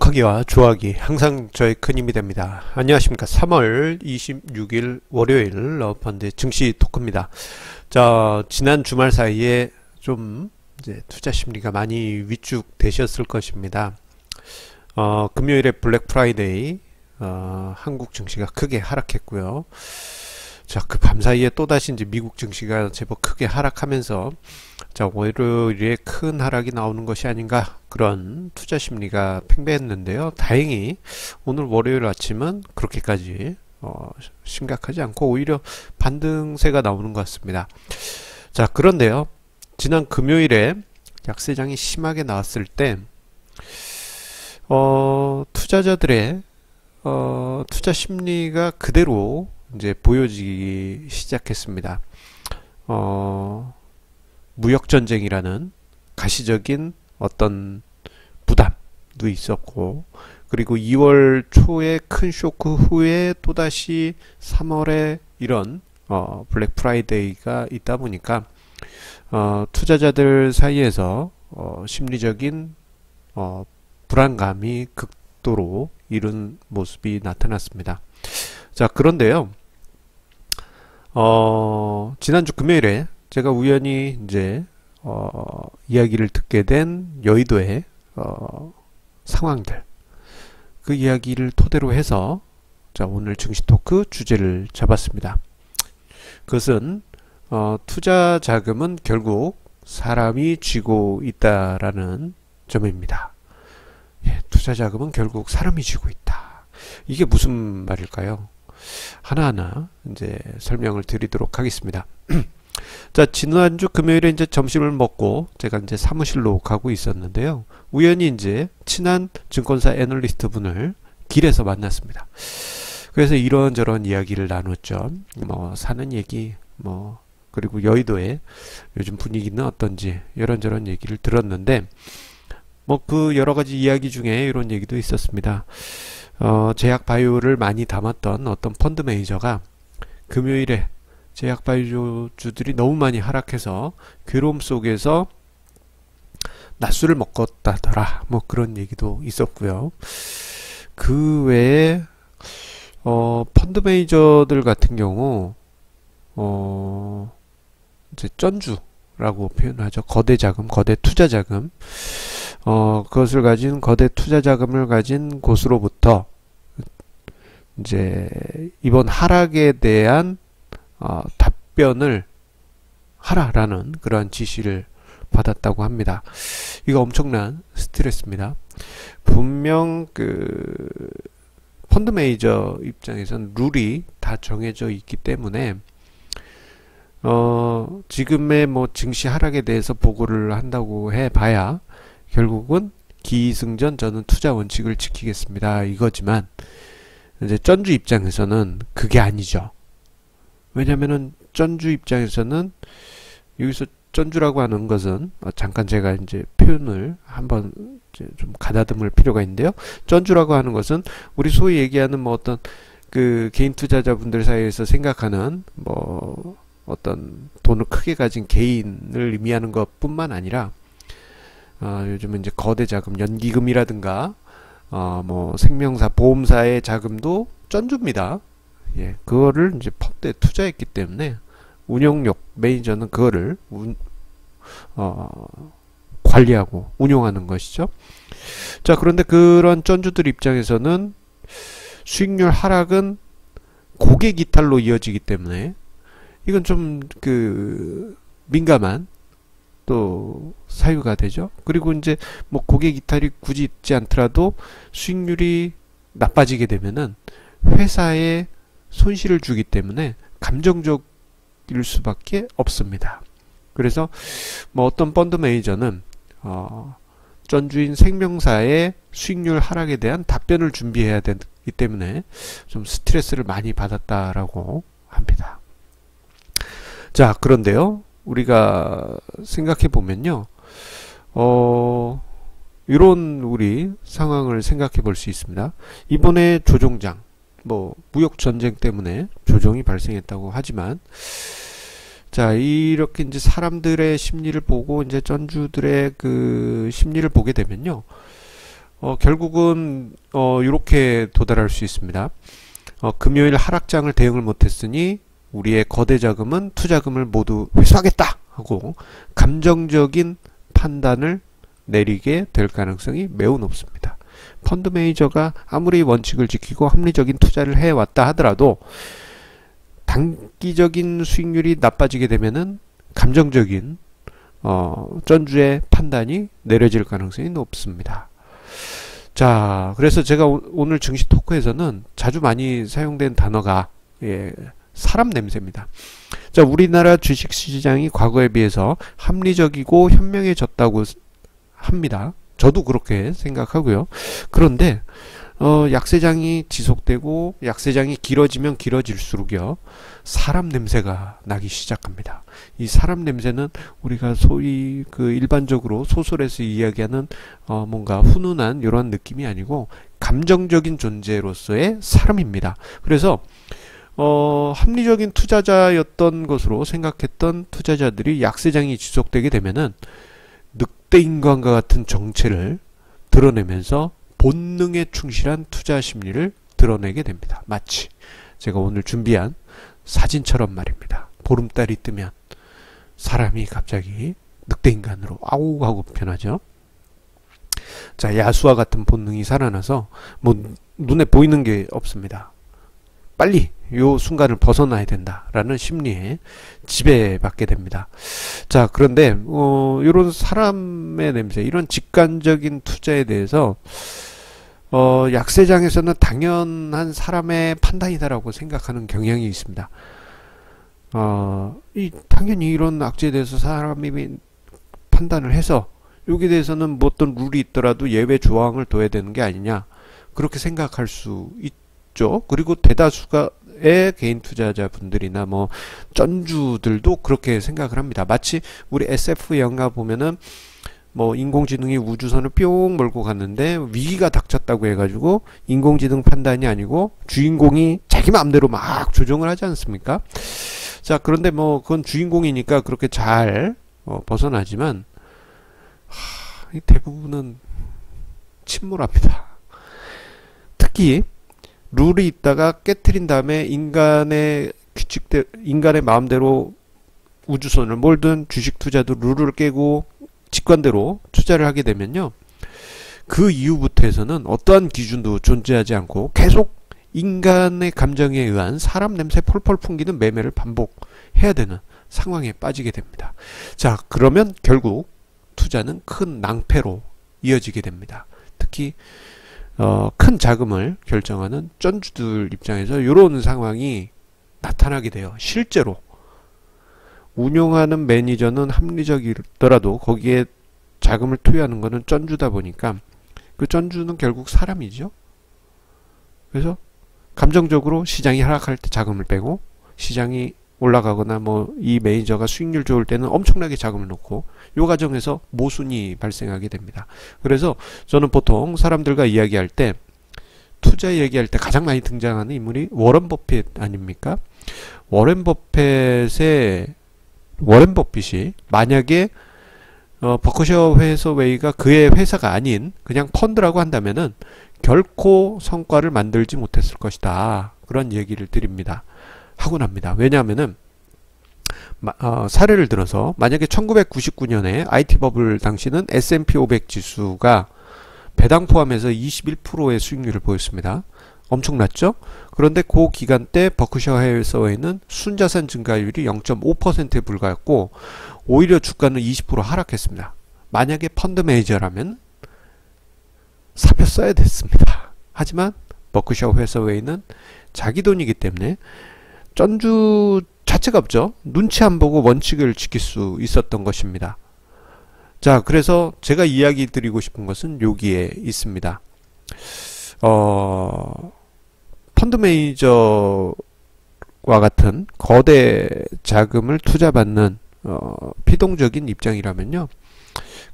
하기와 좋아하기 항상 저의 큰 힘이 됩니다. 안녕하십니까. 3월 26일 월요일 러브펀드 증시 토크입니다. 자, 지난 주말 사이에 좀 이제 투자 심리가 많이 위축되셨을 것입니다. 금요일에 블랙 프라이데이 한국 증시가 크게 하락했고요. 자, 그 밤사이에 또다시 이제 미국 증시가 제법 크게 하락하면서 자, 월요일에 큰 하락이 나오는 것이 아닌가, 그런 투자 심리가 팽배했는데요. 다행히 오늘 월요일 아침은 그렇게까지 심각하지 않고 오히려 반등세가 나오는 것 같습니다. 자, 그런데요, 지난 금요일에 약세장이 심하게 나왔을 때 투자자들의 투자 심리가 그대로 이제 보여지기 시작했습니다. 무역전쟁이라는 가시적인 어떤 부담도 있었고, 그리고 2월 초에 큰 쇼크 후에 또다시 3월에 이런 블랙 프라이데이가 있다 보니까 투자자들 사이에서 심리적인 불안감이 극도로 이른 모습이 나타났습니다. 자, 그런데요, 지난주 금요일에 제가 우연히 이제 이야기를 듣게 된 여의도의 상황들, 그 이야기를 토대로 해서 자, 오늘 증시 토크 주제를 잡았습니다. 그것은 투자 자금은 결국 사람이 쥐고 있다라는 점입니다. 예, 투자 자금은 결국 사람이 쥐고 있다. 이게 무슨 말일까요? 하나하나 이제 설명을 드리도록 하겠습니다. 자, 지난주 금요일에 이제 점심을 먹고 제가 이제 사무실로 가고 있었는데요. 우연히 이제 친한 증권사 애널리스트 분을 길에서 만났습니다. 그래서 이런저런 이야기를 나눴죠. 뭐 사는 얘기, 뭐 그리고 여의도의 요즘 분위기는 어떤지 이런저런 얘기를 들었는데, 뭐 그 여러 가지 이야기 중에 이런 얘기도 있었습니다. 제약 바이오를 많이 담았던 어떤 펀드 매니저가 금요일에 제약 바이오주들이 너무 많이 하락해서 괴로움 속에서 낮술을 먹었다더라, 뭐 그런 얘기도 있었고요. 그 외에 펀드 매니저들 같은 경우 이제 쩐주라고 표현하죠. 거대 자금, 거대 투자 자금, 그것을 가진 거대 투자 자금을 가진 곳으로부터 이제 이번 하락에 대한 답변을 하라라는 그러한 지시를 받았다고 합니다. 이거 엄청난 스트레스입니다. 분명 그 펀드 매니저 입장에서는 룰이 다 정해져 있기 때문에 지금의 뭐 증시 하락에 대해서 보고를 한다고 해봐야 결국은 기승전 저는 투자 원칙을 지키겠습니다, 이거지만 이제 쩐주 입장에서는 그게 아니죠. 왜냐면은 쩐주 입장에서는 여기서 쩐주라고 하는 것은 잠깐 제가 이제 표현을 한번 이제 좀 가다듬을 필요가 있는데요. 쩐주라고 하는 것은 우리 소위 얘기하는 뭐 어떤 그 개인 투자자분들 사이에서 생각하는 뭐 어떤 돈을 크게 가진 개인을 의미하는 것뿐만 아니라 요즘은 이제 거대 자금, 연기금이라든가 뭐 생명사, 보험사의 자금도 쩐주입니다. 예, 그거를 이제 펀드에 투자했기 때문에 운용력 매니저는 그거를 관리하고 운용하는 것이죠. 자, 그런데 그런 쩐주들 입장에서는 수익률 하락은 고객 이탈로 이어지기 때문에 이건 좀 그 민감한 또 사유가 되죠. 그리고 이제 뭐 고객 이탈이 굳이 있지 않더라도 수익률이 나빠지게 되면은 회사에 손실을 주기 때문에 감정적일 수밖에 없습니다. 그래서 뭐 어떤 펀드 매니저는 쩐주인 생명사의 수익률 하락에 대한 답변을 준비해야 되기 때문에 좀 스트레스를 많이 받았다라고 합니다. 자, 그런데요, 우리가 생각해 보면요, 이런 우리 상황을 생각해 볼 수 있습니다. 이번에 조종장, 뭐 무역 전쟁 때문에 조정이 발생했다고 하지만, 자, 이렇게 이제 사람들의 심리를 보고 이제 쩐주들의 그 심리를 보게 되면요, 결국은 이렇게 도달할 수 있습니다. 금요일 하락장을 대응을 못했으니 우리의 거대 자금은 투자금을 모두 회수하겠다 하고 감정적인 판단을 내리게 될 가능성이 매우 높습니다. 펀드 매니저가 아무리 원칙을 지키고 합리적인 투자를 해왔다 하더라도 단기적인 수익률이 나빠지게 되면은 감정적인 전주의 판단이 내려질 가능성이 높습니다. 자, 그래서 제가 오늘 증시 토크에서는 자주 많이 사용된 단어가 사람 냄새입니다. 자, 우리나라 주식시장이 과거에 비해서 합리적이고 현명해졌다고 합니다. 저도 그렇게 생각하고요. 그런데 약세장이 지속되고 약세장이 길어지면 길어질수록요 사람 냄새가 나기 시작합니다. 이 사람 냄새는 우리가 소위 그 일반적으로 소설에서 이야기하는 뭔가 훈훈한 이런 느낌이 아니고 감정적인 존재로서의 사람입니다. 그래서 합리적인 투자자였던 것으로 생각했던 투자자들이 약세장이 지속되게 되면은 늑대인간과 같은 정체를 드러내면서 본능에 충실한 투자 심리를 드러내게 됩니다. 마치 제가 오늘 준비한 사진처럼 말입니다. 보름달이 뜨면 사람이 갑자기 늑대인간으로 아우 하고 변하죠. 자, 야수와 같은 본능이 살아나서 뭐 눈에 보이는 게 없습니다. 빨리 요 순간을 벗어나야 된다라는 심리에 지배받게 됩니다. 자, 그런데 이런 사람의 냄새, 이런 직관적인 투자에 대해서 약세장에서는 당연한 사람의 판단이다라고 생각하는 경향이 있습니다. 당연히 이런 악재에 대해서 사람이 판단을 해서 여기에 대해서는 뭐 어떤 룰이 있더라도 예외 조항을 둬야 되는 게 아니냐, 그렇게 생각할 수 있죠. 그리고 대다수의 개인 투자자분들이나 뭐 쩐주들도 그렇게 생각을 합니다. 마치 우리 SF 영화 보면은 뭐 인공지능이 우주선을 뿅 몰고 갔는데 위기가 닥쳤다고 해가지고 인공지능 판단이 아니고 주인공이 자기 마음대로 막 조정을 하지 않습니까? 자, 그런데 뭐 그건 주인공이니까 그렇게 잘 벗어나지만 대부분은 침몰합니다. 특히 룰이 있다가 깨트린 다음에 인간의 인간의 마음대로 우주선을 몰든 주식 투자도 룰을 깨고 직관대로 투자를 하게 되면요, 그 이후부터 해서는 어떠한 기준도 존재하지 않고 계속 인간의 감정에 의한 사람 냄새 펄펄 풍기는 매매를 반복해야 되는 상황에 빠지게 됩니다. 자, 그러면 결국 투자는 큰 낭패로 이어지게 됩니다. 특히 큰 자금을 결정하는 쩐주들 입장에서 이런 상황이 나타나게 돼요. 실제로 운용하는 매니저는 합리적이더라도 거기에 자금을 투여하는 것은 쩐주다 보니까 그 쩐주는 결국 사람이죠. 그래서 감정적으로 시장이 하락할 때 자금을 빼고, 시장이 올라가거나 뭐 이 매니저가 수익률 좋을 때는 엄청나게 자금을 놓고, 이 과정에서 모순이 발생하게 됩니다. 그래서 저는 보통 사람들과 이야기할 때, 투자 얘기할 때 가장 많이 등장하는 인물이 워런 버핏 아닙니까? 워런 버핏이 만약에 버크셔 해서웨이가 그의 회사가 아닌 그냥 펀드라고 한다면은 결코 성과를 만들지 못했을 것이다, 그런 얘기를 드립니다. 하곤 합니다. 왜냐하면은 사례를 들어서 만약에 1999년에 IT 버블 당시는 S&P 500 지수가 배당 포함해서 21%의 수익률을 보였습니다. 엄청났죠? 그런데 그 기간 때 버크셔 해서웨이는 순자산 증가율이 0.5%에 불과했고 오히려 주가는 20% 하락했습니다. 만약에 펀드 매니저라면 사폈어야 됐습니다. 하지만 버크셔 해서웨이는 자기 돈이기 때문에 쩐주 자체가 없죠. 눈치 안 보고 원칙을 지킬 수 있었던 것입니다. 자, 그래서 제가 이야기 드리고 싶은 것은 여기에 있습니다. 펀드 매니저와 같은 거대 자금을 투자받는 피동적인 입장이라면요,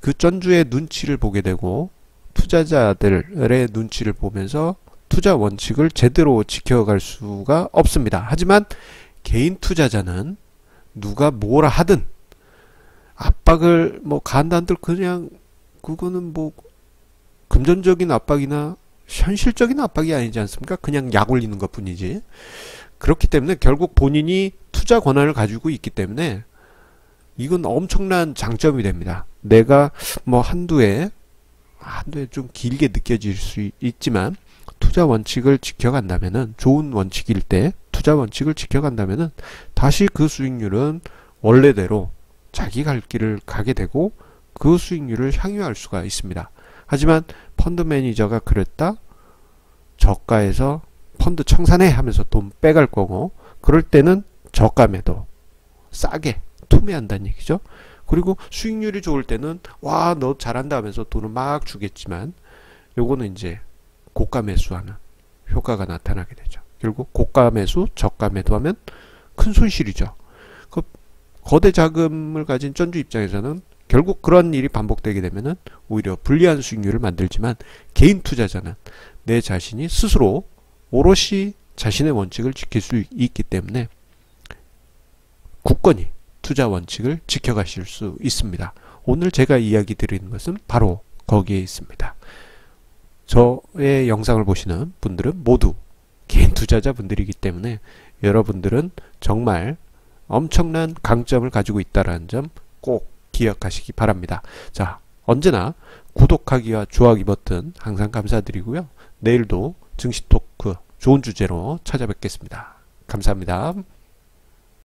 그 쩐주의 눈치를 보게 되고 투자자들의 눈치를 보면서 투자 원칙을 제대로 지켜갈 수가 없습니다. 하지만 개인 투자자는 누가 뭐라 하든 압박을 뭐 가한다 한들 그냥 그거는 뭐 금전적인 압박이나 현실적인 압박이 아니지 않습니까? 그냥 약 올리는 것 뿐이지. 그렇기 때문에 결국 본인이 투자 권한을 가지고 있기 때문에 이건 엄청난 장점이 됩니다. 내가 뭐 한두에 좀 길게 느껴질 수 있지만 투자 원칙을 지켜간다면은, 좋은 원칙일 때 투자 원칙을 지켜간다면은 다시 그 수익률은 원래대로 자기 갈 길을 가게 되고 그 수익률을 향유할 수가 있습니다. 하지만 펀드 매니저가 그랬다, 저가에서 펀드 청산해 하면서 돈 빼갈 거고, 그럴 때는 저가 매도 싸게 투매한다는 얘기죠. 그리고 수익률이 좋을 때는 와, 너 잘한다 하면서 돈을 막 주겠지만, 요거는 이제 고가 매수하는 효과가 나타나게 되죠. 결국 고가 매수, 저가 매도하면 큰 손실이죠. 그 거대 자금을 가진 쩐주 입장에서는 결국 그런 일이 반복되게 되면은 오히려 불리한 수익률을 만들지만, 개인 투자자는 내 자신이 스스로 오롯이 자신의 원칙을 지킬 수 있기 때문에 굳건히 투자 원칙을 지켜가실 수 있습니다. 오늘 제가 이야기 드리는 것은 바로 거기에 있습니다. 저의 영상을 보시는 분들은 모두 개인 투자자 분들이기 때문에 여러분들은 정말 엄청난 강점을 가지고 있다는 점 꼭 기억하시기 바랍니다. 자, 언제나 구독하기와 좋아하기 버튼 항상 감사드리고요. 내일도 증시 토크 좋은 주제로 찾아뵙겠습니다. 감사합니다.